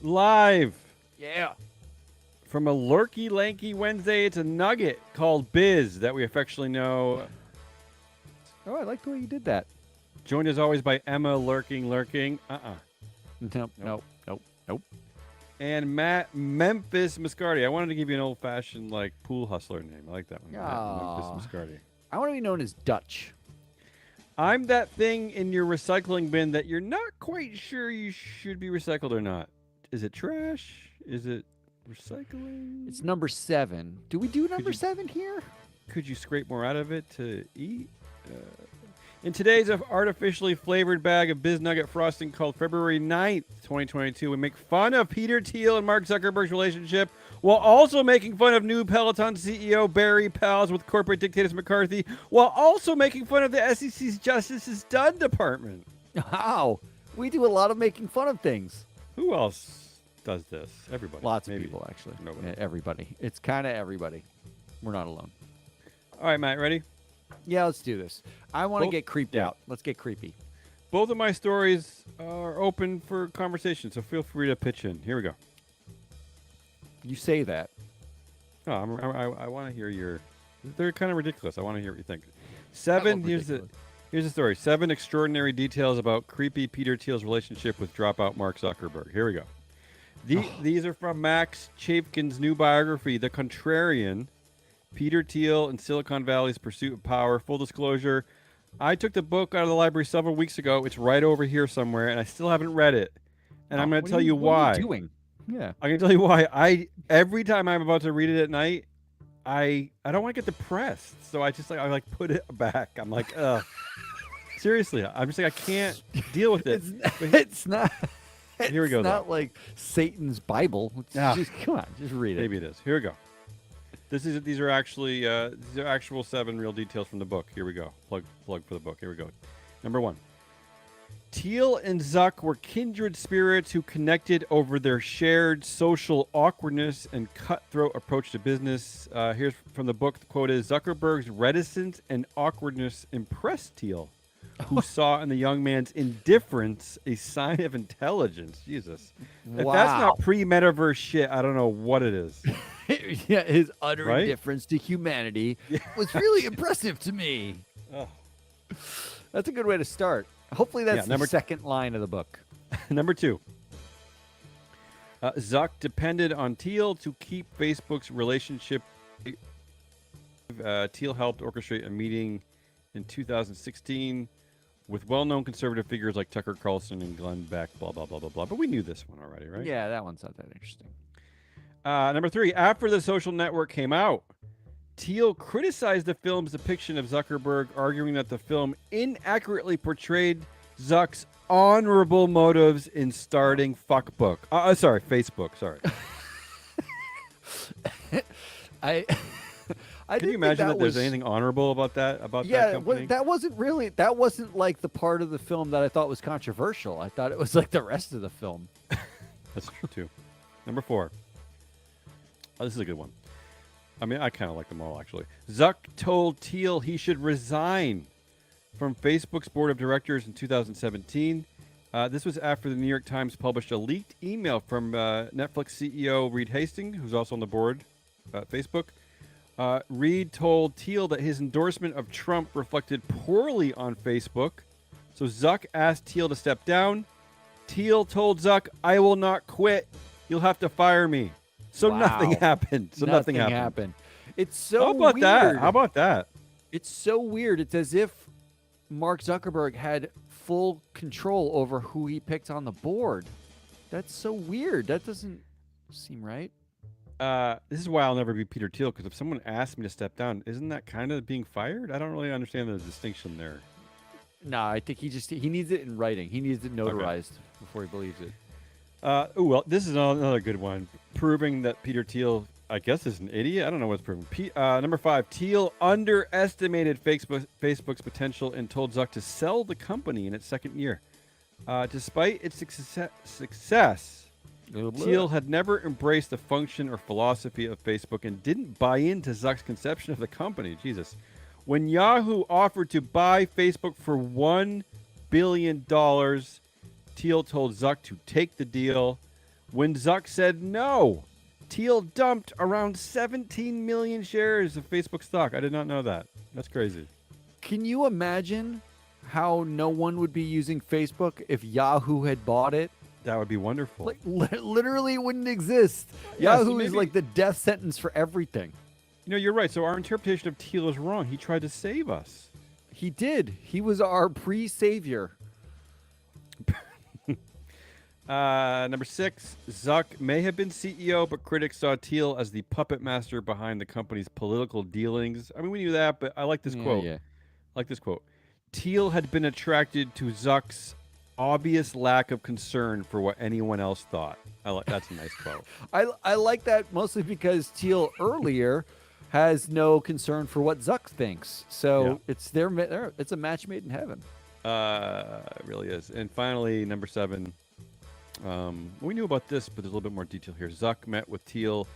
Live Yeah. from a lurky, lanky Wednesday, it's a nugget called Biz that we affectionately know. Oh, I like the way you did that. Joined as always by Emma Lurking. Nope, Nope. nope, nope, nope. And Matt Memphis Muscardi. I wanted to give you an old fashioned like pool hustler name. I like that one. Matt Aw. Memphis Muscardi. I want to be known as Dutch. I'm that thing in your recycling bin that you're not quite sure you should be recycled or not. Is it trash? Is it recycling? It's number 7. Do we do number you- 7 here? Could you scrape more out of it to eat? In today's artificially flavored bag of Biz Nugget frosting called February 9th, 2022, we make fun of Peter Thiel and Mark Zuckerberg's relationship while also making fun of new Peloton CEO Barry pals with corporate dictators McCarthy, while also making fun of the SEC's Justice is Done department. Wow. We do a lot of making fun of things. Who else does this? Everybody. Lots of Maybe. people, actually. Nobody. Yeah, everybody. It's kind of everybody. We're not alone. All right, Matt, ready? Yeah, let's do this. I want to Both- get creeped yeah. out. Let's get creepy. Both of my stories are open for conversation, so feel free to pitch in. Here we go. You say that. Oh, I want to hear your. They're kind of ridiculous. I want to hear what you think. 7. love Here's the ridiculous. here's the story. 7 extraordinary details about creepy Peter Thiel's relationship with dropout Mark Zuckerberg. Here we go. These are from Max Chapkin's new biography, The Contrarian. Peter Thiel and Silicon Valley's Pursuit of Power. Full disclosure, I took the book out of the library several weeks ago. It's right over here somewhere, and I still haven't read it. And I'm going to tell you What why. are you doing? Yeah. I'm gonna tell you why. Every time I'm about to read it at night, I don't want to get depressed, so I put it back. I'm like, ugh. Seriously, I'm just like I can't deal with it. It's not. Here we go, It's not like Satan's Bible. It's Ah. just come on, just read it. Maybe it is. Here we go. These are actual 7 real details from the book. Here we go. Plug for the book. Here we go. Number 1. Thiel and Zuck were kindred spirits who connected over their shared social awkwardness and cutthroat approach to business. Here's from the book. The quote is, Zuckerberg's reticence and awkwardness impressed Thiel, who saw in the young man's indifference a sign of intelligence. Jesus. If that's Wow. not pre-metaverse shit, I don't know what it is. Yeah, his utter Right? indifference to humanity was really impressive to me. Oh. That's a good way to start. Hopefully that's Yeah, the number- second line of the book. Number 2. Zuck depended on Thiel to keep Facebook's relationship. Thiel helped orchestrate a meeting in 2016 with well-known conservative figures like Tucker Carlson and Glenn Beck, blah, blah, blah, blah, blah. But we knew this one already, right? Yeah, that one's not that interesting. Number 3. After The Social Network came out, Thiel criticized the film's depiction of Zuckerberg, arguing that the film inaccurately portrayed Zuck's honorable motives in starting Facebook. Sorry. I Can you imagine that there's anything honorable about that? About that Yeah, company? that wasn't like the part of the film that I thought was controversial. I thought it was like the rest of the film. That's true too. Number 4. Oh, this is a good one. I mean, I kind of like them all actually. Zuck told Thiel he should resign from Facebook's board of directors in 2017. This was after the New York Times published a leaked email from Netflix CEO Reed Hastings, who's also on the board at Facebook. Reed told Thiel that his endorsement of Trump reflected poorly on Facebook. So Zuck asked Thiel to step down. Thiel told Zuck, I will not quit. You'll have to fire me. So Wow. nothing happened. Nothing happened. It's so How about weird. that? How about that? It's so weird. It's as if Mark Zuckerberg had full control over who he picked on the board. That's so weird. That doesn't seem right. This is why I'll never be Peter Thiel, because if someone asked me to step down, isn't that kind of being fired? I don't really understand the distinction there. No, I think he needs it in writing. He needs it notarized before he believes it. Well, this is another good one, proving that Peter Thiel, I guess, is an idiot. I don't know what's proven. Number 5, Thiel underestimated Facebook's potential and told Zuck to sell the company in its second year. Despite its success, Thiel had never embraced the function or philosophy of Facebook and didn't buy into Zuck's conception of the company. Jesus. When Yahoo offered to buy Facebook for $1 billion, Thiel told Zuck to take the deal. when Zuck said no. Thiel dumped around 17 million shares of Facebook stock. I did not know that. That's crazy. Can you imagine how no one would be using Facebook if Yahoo had bought it? That would be wonderful. Like literally wouldn't exist. Yeah, so Yahoo is maybe- like the death sentence for everything. You know, you're right. So our interpretation of Thiel is wrong. He tried to save us. He did. He was our pre-savior. Number 6, Zuck may have been CEO, but critics saw Thiel as the puppet master behind the company's political dealings. I mean, we knew that, but I like this quote. Yeah. I like this quote. Thiel had been attracted to Zuck's obvious lack of concern for what anyone else thought. That's a nice quote. I like that mostly because Thiel earlier has no concern for what Zuck thinks. So it's it's a match made in heaven. It really is. And finally, number 7. We knew about this, but there's a little bit more detail here. Zuck met with Thiel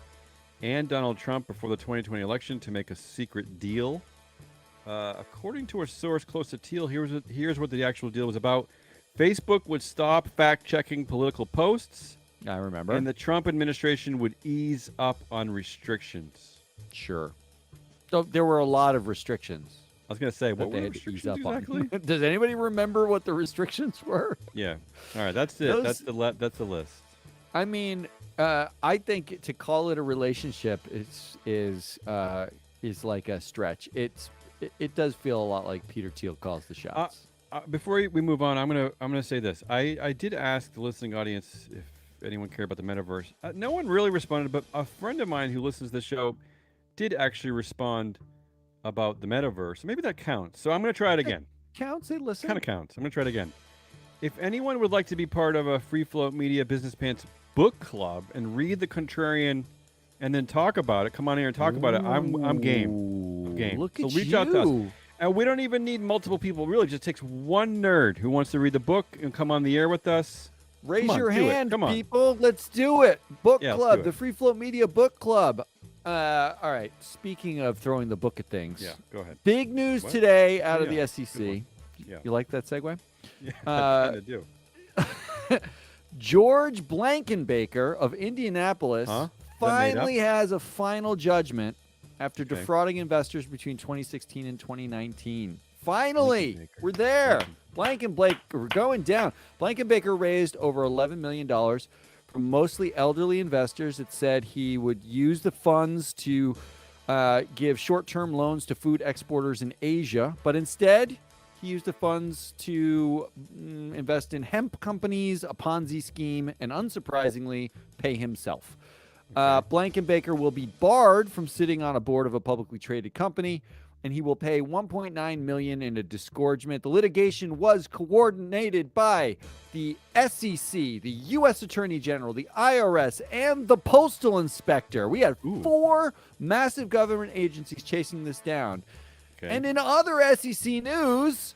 and Donald Trump before the 2020 election to make a secret deal. According to a source close to Thiel, here's what the actual deal was about. Facebook would stop fact-checking political posts. I remember. And the Trump administration would ease up on restrictions. Sure. So there were a lot of restrictions. I was going to say, that what they were the had to ease restrictions up exactly? on. Does anybody remember what the restrictions were? Yeah. All right, that's it. That's the list. I mean, I think to call it a relationship is like a stretch. It does feel a lot like Peter Thiel calls the shots. Before we move on, I'm gonna say this. I did ask the listening audience if anyone cared about the metaverse. No one really responded, but a friend of mine who listens to the show did actually respond about the metaverse. Maybe that counts. So I'm gonna try it again. Counts? They listen. Kind of counts. I'm gonna try it again. If anyone would like to be part of a Free Float Media Business Pants book club and read The Contrarian and then talk about it, come on here and talk about it. I'm game. I'm game. Look so at reach out to us. you. And we don't even need multiple people. Really, it just takes one nerd who wants to read the book and come on the air with us. Raise Come on, your do it. hand, Come on. people. Let's do it. Book Yeah, let's club, do the it. Free Float Media Book Club. All right. Speaking of throwing the book at things, Yeah, go ahead. big news What? today out of Yeah, the SEC. good one. Yeah. You like that segue? Yeah, I kind of do. George Blankenbaker of Indianapolis Huh? Is that made finally has a final judgment after Okay. defrauding investors between 2016 and 2019. Finally, Blankenbaker. we're there. Blankenbaker, we're going down. Blankenbaker raised over $11 million from mostly elderly investors. It said he would use the funds to give short-term loans to food exporters in Asia, but instead he used the funds to invest in hemp companies, a Ponzi scheme, and unsurprisingly, pay himself. Blankenbaker will be barred from sitting on a board of a publicly traded company, and he will pay $1.9 million in a disgorgement. The litigation was coordinated by the SEC, the U.S. Attorney General, the IRS, and the Postal Inspector. We had 4 massive government agencies chasing this down. Okay. And in other SEC news,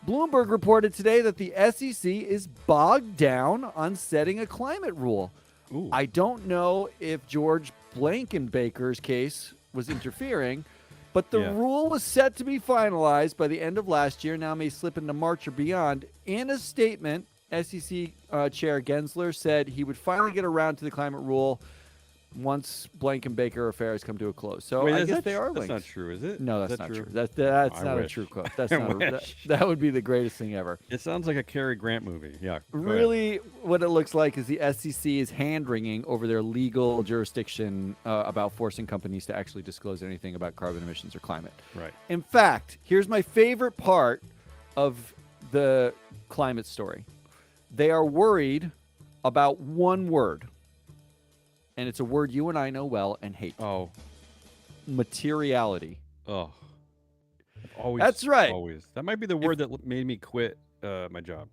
Bloomberg reported today that the SEC is bogged down on setting a climate rule. Ooh. I don't know if George Blankenbaker's case was interfering, but the rule was set to be finalized by the end of last year, now may slip into March or beyond. In a statement, SEC Chair Gensler said he would finally get around to the climate rule once Blankenbaker affairs come to a close. So Wait, I is guess that they are That's linked. not true, is it? No, Is that's that not true. true. That's I not a wish. true quote. That's I not. wish. That would be the greatest thing ever. It sounds like a Cary Grant movie. Yeah. go ahead. Really, what it looks like is the SEC is hand-wringing over their legal jurisdiction about forcing companies to actually disclose anything about carbon emissions or climate. Right. In fact, here's my favorite part of the climate story. They are worried about one word, and it's a word you and I know well and hate. Oh. Materiality. Oh. Always. That's right. Always. That might be the word that made me quit my job.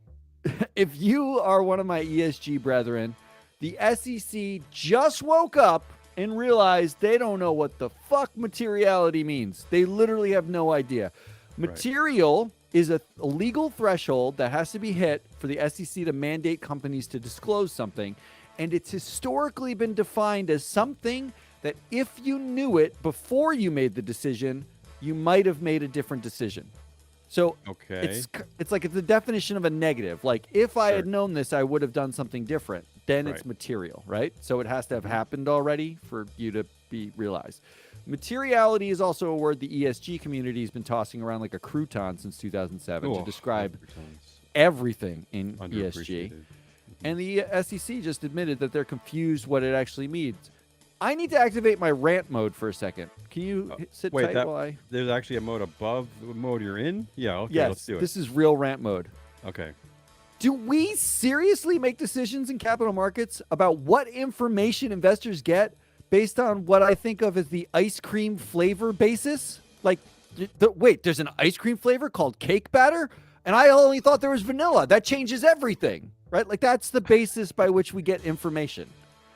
If you are one of my ESG brethren, the SEC just woke up and realized they don't know what the fuck materiality means. They literally have no idea. Material is a legal threshold that has to be hit for the SEC to mandate companies to disclose something. And it's historically been defined as something that if you knew it before you made the decision, you might have made a different decision. So Okay. it's like it's the definition of a negative. Like if I had known this, I would have done something different. then it's Right. material, right? So it has to have happened already for you to be realized. Materiality is also a word the ESG community has been tossing around like a crouton since 2007 to Oh, describe overtones. everything in ESG. Underappreciated. And the SEC just admitted that they're confused what it actually means. I need to activate my rant mode for a second. Can you sit Wait, tight while I... there's actually a mode above the mode you're in? Yeah, okay, Yes, let's do it. this is real rant mode. Okay. Do we seriously make decisions in capital markets about what information investors get based on what I think of as the ice cream flavor basis? Like, wait, there's an ice cream flavor called cake batter? And I only thought there was vanilla. That changes everything, right? Like, that's the basis by which we get information.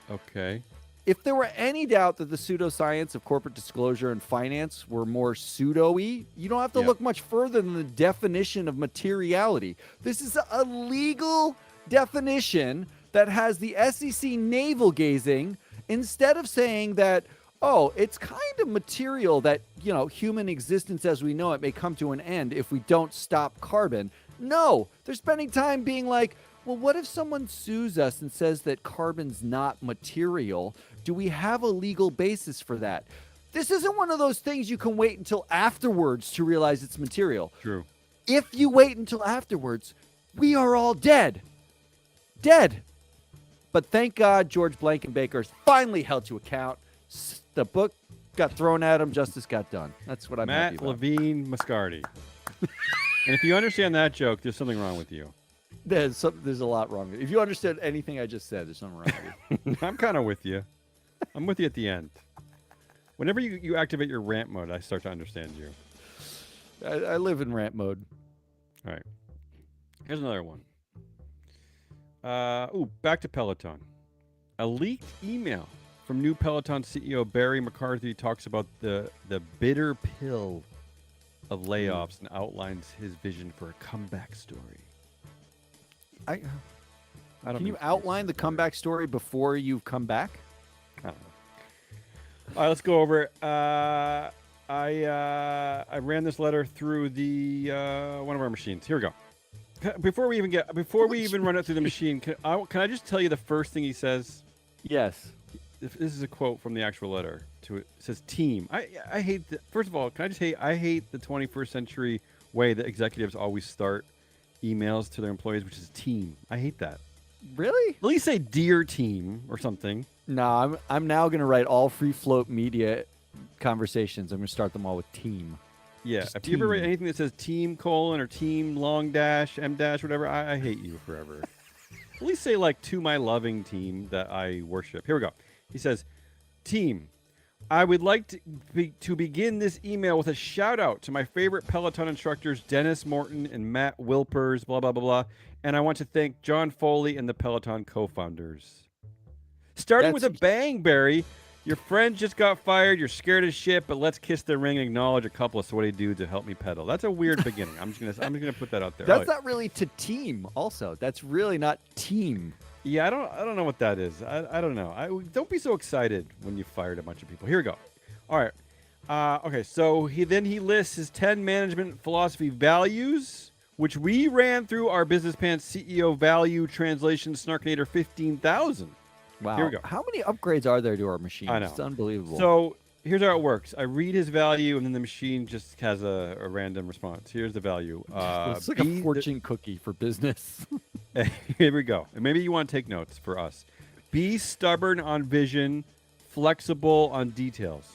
Okay. If there were any doubt that the pseudoscience of corporate disclosure and finance were more pseudo-y, you don't have to look much further than the definition of materiality. This is a legal definition that has the SEC navel-gazing instead of saying that, oh, it's kind of material that, you know, human existence as we know it may come to an end if we don't stop carbon. No, they're spending time being like, well, what if someone sues us and says that carbon's not material? Do we have a legal basis for that? This isn't one of those things you can wait until afterwards to realize it's material. True. If you wait until afterwards, we are all dead. Dead. But thank God George Blankenbaker's finally held to account. The book got thrown at him, justice got done. That's what I'm happy Matt about. Levine Mascardi. And if you understand that joke, there's something wrong with you. There's a lot wrong with it. If you understood anything I just said, there's something wrong with you. I'm kind of with you. I'm with you at the end. Whenever you activate your rant mode, I start to understand you. I live in rant mode. All right. Here's another one. Back to Peloton. A leaked email from new Peloton CEO Barry McCarthy talks about the bitter pill of layoffs and outlines his vision for a comeback story. I don't Can you think outline the comeback story before you've come back? I don't know. All right, let's go over it. I ran this letter through the one of our machines. Here we go. Before we even run it through the machine, can I just tell you the first thing he says? Yes. This is a quote from the actual letter. It says, "Team." I hate. First of all, I hate the 21st century way that executives always start emails to their employees, which is team. I hate that. Really? At least say "dear team" or something. No, I'm now going to write all free float media conversations. I'm going to start them all with team. Yeah, Just if you ever write team. anything that says team colon or team long dash, M dash, whatever, I hate you forever. At least say like to my loving team that I worship. Here we go. He says, "Team, I would like to begin this email with a shout out to my favorite Peloton instructors, Dennis Morton and Matt Wilpers, blah, blah, blah, blah. And I want to thank John Foley and the Peloton co-founders." Starting with a bang, Barry. Your friend just got fired. You're scared as shit, but let's kiss the ring and acknowledge a couple of sweaty dudes to help me pedal. That's a weird beginning. I'm just gonna put that out there. That's not really to team. Also, that's really not team. Yeah, I don't know what that is. I don't know. Don't be so excited when you fired a bunch of people. Here we go. All right. Okay. So he lists his 10 management philosophy values, which we ran through our Business Pants CEO value translation Snarkinator 15,000. Wow. Here we go. How many upgrades are there to our machine? I know. It's unbelievable. So here's how it works. I read his value, and then the machine just has a random response. Here's the value. It's like a fortune cookie for business. Here we go. And maybe you want to take notes for us. Be stubborn on vision, flexible on details.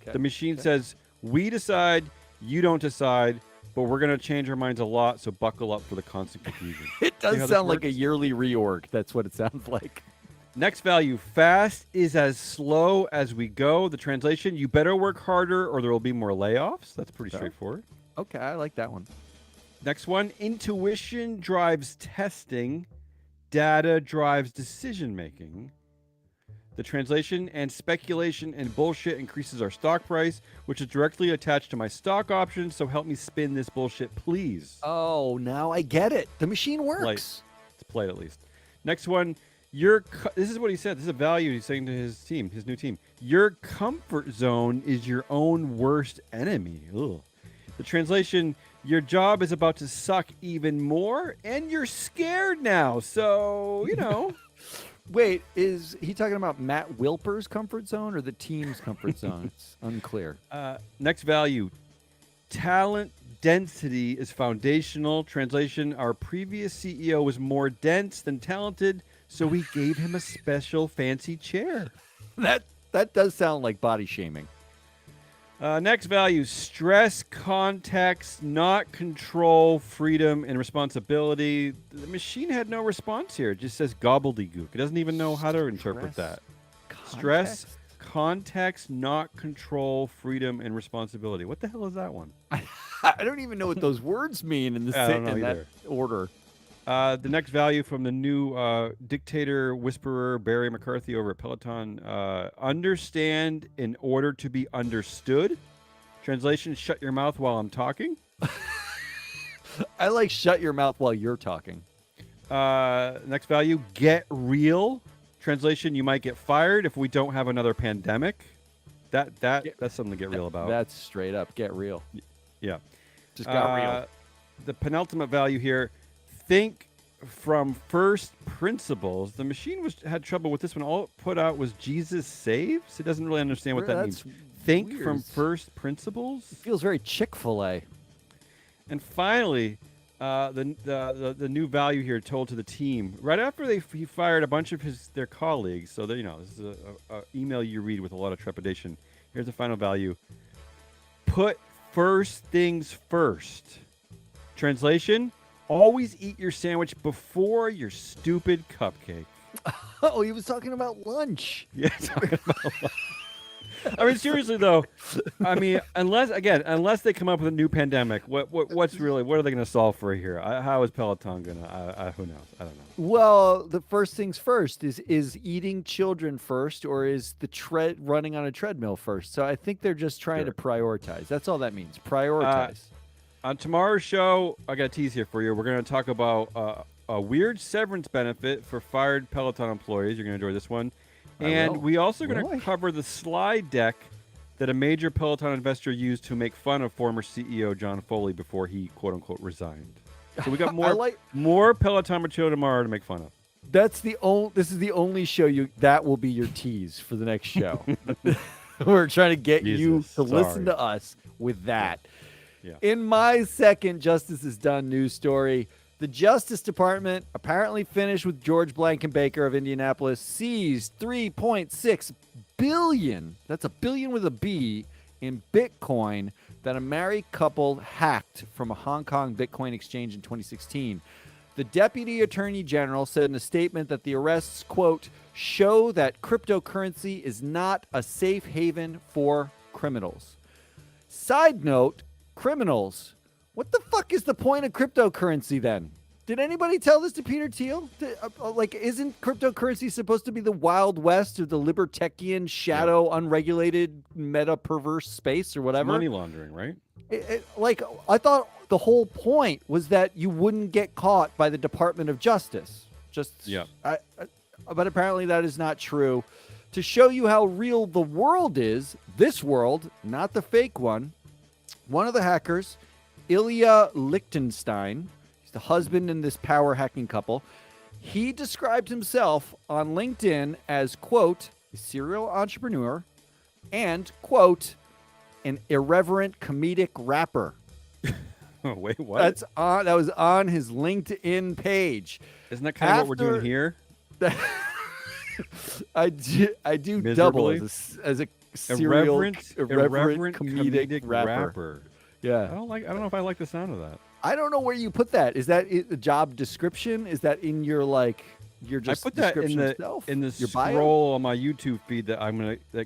Okay. The machine says, we decide, you don't decide, but we're going to change our minds a lot, so buckle up for the constant confusion. It See how does this sound like a works? yearly reorg. That's what it sounds like. Next value, fast is as slow as we go. The translation, you better work harder or there will be more layoffs. That's pretty straightforward. Okay, I like that one. Next one, intuition drives testing. Data drives decision making. The translation, and speculation and bullshit increases our stock price, which is directly attached to my stock options. So help me spin this bullshit, please. Oh, now I get it. The machine works. It's polite at least. Next one, this is what he said. This is a value he's saying to his team, his new team. Your comfort zone is your own worst enemy. Ugh. The translation, Your job is about to suck even more, and you're scared now. So, Wait, is he talking about Matt Wilper's comfort zone or the team's comfort zone? It's unclear. Next value. Talent density is foundational. Translation, our previous CEO was more dense than talented, so we gave him a special fancy chair. That does sound like body shaming. Next value, stress, context, not control, freedom, and responsibility. The machine had no response here. It just says gobbledygook. It doesn't even know how to interpret that. Stress, context, not control, freedom, and responsibility. What the hell is that one? I don't even know what those words mean in that order. The next value from the new dictator whisperer Barry McCarthy over at Peloton. Understand in order to be understood. Translation, shut your mouth while I'm talking. I like shut your mouth while you're talking. Next value, get real. Translation, you might get fired if we don't have another pandemic. That's something to get real about. That's straight up. Get real. Yeah. Just got real. The penultimate value here, think from first principles. The machine had trouble with this one. All it put out was Jesus saves. It doesn't really understand what that means. Think weird. from first principles. It feels very Chick-fil-A. And finally, the new value here told to the team right after he fired a bunch of their colleagues. So that this is a email you read with a lot of trepidation. Here's the final value: put first things first. Translation: always eat your sandwich before your stupid cupcake. Oh, he was talking about lunch. Yeah, talking about lunch. I mean, seriously though, unless they come up with a new pandemic, what are they going to solve for here? How is Peloton gonna? Who knows? I don't know. Well, the first things first is eating children first, or is the running on a treadmill first? So I think they're just trying to prioritize. That's all that means. Prioritize. On tomorrow's show, I got a tease here for you. We're going to talk about a weird severance benefit for fired Peloton employees. You're going to enjoy this one. And we also going to cover the slide deck that a major Peloton investor used to make fun of former CEO John Foley before he, quote unquote, resigned. So we got more Peloton material tomorrow to make fun of. This is the only show that will be your tease for the next show. We're trying to get you to listen to us with that. Yeah. In my second Justice is Done news story, the Justice Department apparently finished with George Blankenbaker of Indianapolis, seized $3.6 billion, that's a billion with a B, in Bitcoin that a married couple hacked from a Hong Kong Bitcoin exchange in 2016. The Deputy Attorney General said in a statement that the arrests, quote, show that cryptocurrency is not a safe haven for criminals. Side note, criminals. What the fuck is the point of cryptocurrency then? Did anybody tell this to Peter Thiel? Isn't cryptocurrency supposed to be the Wild West or the libertarian shadow unregulated meta perverse space or whatever? It's money laundering, right? I thought the whole point was that you wouldn't get caught by the Department of Justice. But apparently that is not true. To show you how real the world is, this world, not the fake one of the hackers, Ilya Lichtenstein, he's the husband in this power hacking couple. He described himself on LinkedIn as, quote, a serial entrepreneur and, quote, an irreverent comedic rapper. Oh, wait, what? That was on his LinkedIn page. Isn't that kind of what we're doing here? I do double as a serial irreverent comedic rapper. Yeah. I don't know if I like the sound of that. I don't know where you put that. Is that the job description? Is that in your just I put that in the your scroll bio? on my YouTube feed that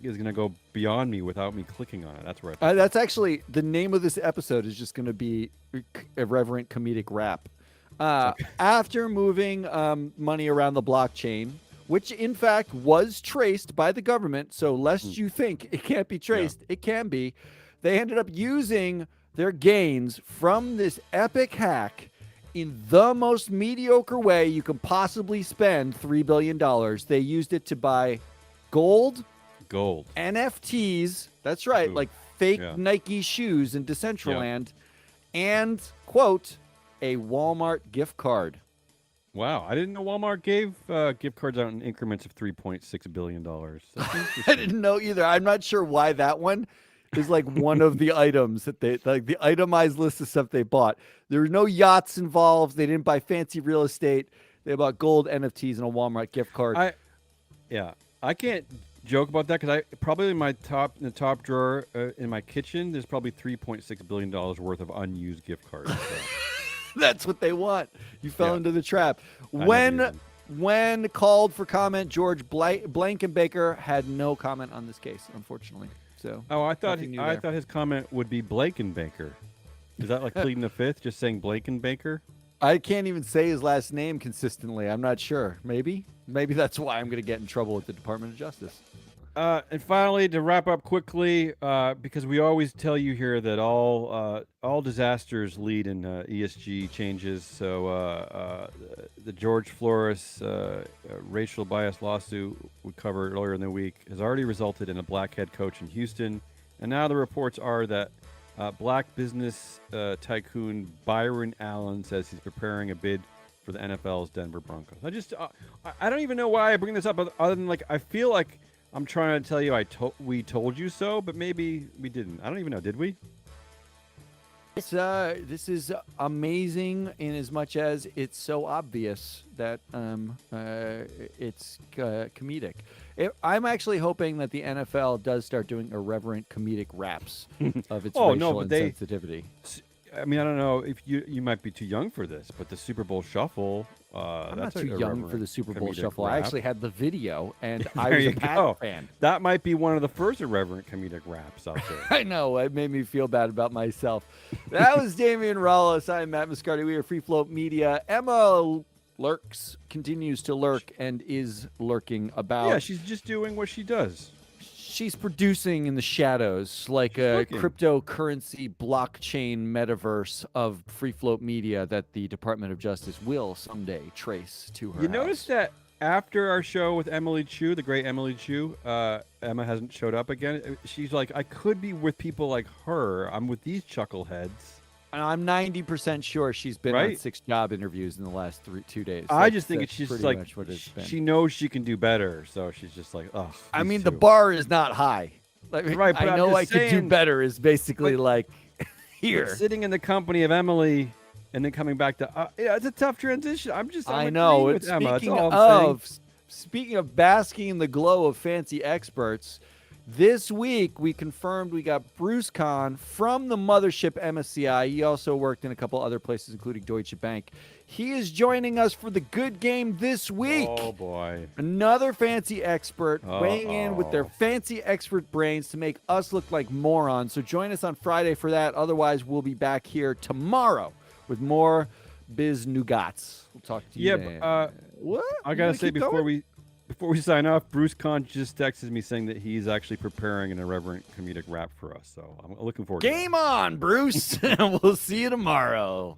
is gonna go beyond me without me clicking on it. That's where that's actually the name of this episode is just gonna be irreverent comedic rap. After moving money around the blockchain, which in fact was traced by the government, so lest you think it can't be traced, it can be. They ended up using their gains from this epic hack in the most mediocre way you can possibly spend $3 billion. They used it to buy gold, NFTs, that's right, like fake Nike shoes in Decentraland, and, quote, a Walmart gift card. Wow, I didn't know Walmart gave gift cards out in increments of $3.6 billion. I didn't know either. I'm not sure why that one is like one of the items that they, like the itemized list of stuff they bought. There were no yachts involved. They didn't buy fancy real estate. They bought gold, NFTs, and a Walmart gift card. I can't joke about that because I probably in the top drawer in my kitchen, there's probably $3.6 billion worth of unused gift cards. So. That's what they want. You fell into the trap. When called for comment, George Blankenbaker had no comment on this case, unfortunately. So I thought his comment would be Blankenbaker. Is that like pleading the fifth, just saying Blankenbaker? I can't even say his last name consistently. I'm not sure. Maybe that's why I'm going to get in trouble with the Department of Justice. And finally, to wrap up quickly, because we always tell you here that all disasters lead in ESG changes. So the George Flores racial bias lawsuit we covered earlier in the week has already resulted in a black head coach in Houston, and now the reports are that black business tycoon Byron Allen says he's preparing a bid for the NFL's Denver Broncos. I don't even know why I bring this up, other than like I feel like I'm trying to tell you we told you so, but maybe we didn't. I don't even know. Did we? This is amazing in as much as it's so obvious that it's comedic. I'm actually hoping that the NFL does start doing irreverent comedic raps of its racial insensitivity. I mean, I don't know if you might be too young for this, but the Super Bowl Shuffle. I'm not too young for the Super Bowl Shuffle. Rap. I actually had the video, and I was a Pat fan. That might be one of the first irreverent comedic raps out there. I know. It made me feel bad about myself. That was Damian Rollis. I'm Matt Moscardi. We are Free Float Media. Emma continues to lurk and is lurking about. Yeah, she's just doing what she does. She's producing in the shadows like a cryptocurrency blockchain metaverse of Free Float Media that the Department of Justice will someday trace to her house. Notice that after our show with Emily Chu, the great Emily Chu, Emma hasn't showed up again. She's like, I could be with people like her. I'm with these chuckleheads. And I'm 90% sure she's been on 6 job interviews in the last 2 days. I just think it's just like she knows she can do better, so she's just like, oh. I mean, the bar is not high. Like, right, but I know I could do better is basically like here. Sitting in the company of Emily and then coming back to, it's a tough transition. I know. With Emma. That's all I'm saying. Speaking of basking in the glow of fancy experts, this week, we confirmed we got Bruce Kahn from the mothership MSCI. He also worked in a couple other places, including Deutsche Bank. He is joining us for the good game this week. Oh, boy. Another fancy expert weighing in with their fancy expert brains to make us look like morons. So join us on Friday for that. Otherwise, we'll be back here tomorrow with more Biz Nougats. We'll talk to you then. What? I got to say before we sign off, Bruce Kahn just texted me saying that he's actually preparing an irreverent comedic rap for us. So I'm looking forward to it. Game on, Bruce. We'll see you tomorrow.